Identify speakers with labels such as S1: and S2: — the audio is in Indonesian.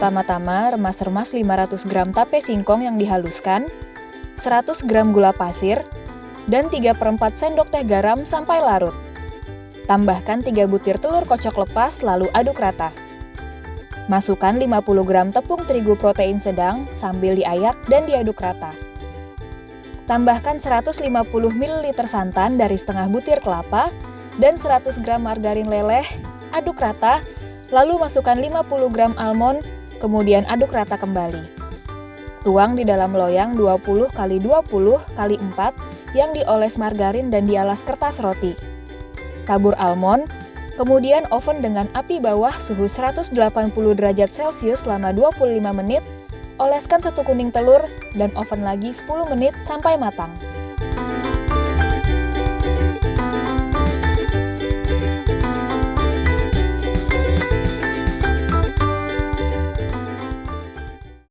S1: Pertama-tama, remas-remas 500 gram tape singkong yang dihaluskan, 100 gram gula pasir, dan 3/4 sendok teh garam sampai larut. Tambahkan 3 butir telur kocok lepas lalu aduk rata. Masukkan 50 gram tepung terigu protein sedang sambil diayak dan diaduk rata. Tambahkan 150 ml santan dari setengah butir kelapa dan 100 gram margarin leleh, aduk rata, lalu masukkan 50 gram almond, kemudian aduk rata kembali. Tuang di dalam loyang 20 x 20 x 4 yang dioles margarin dan dialas kertas roti. Tabur almond, kemudian oven dengan api bawah suhu 180 derajat Celcius selama 25 menit, oleskan 1 kuning telur, dan oven lagi 10 menit sampai matang.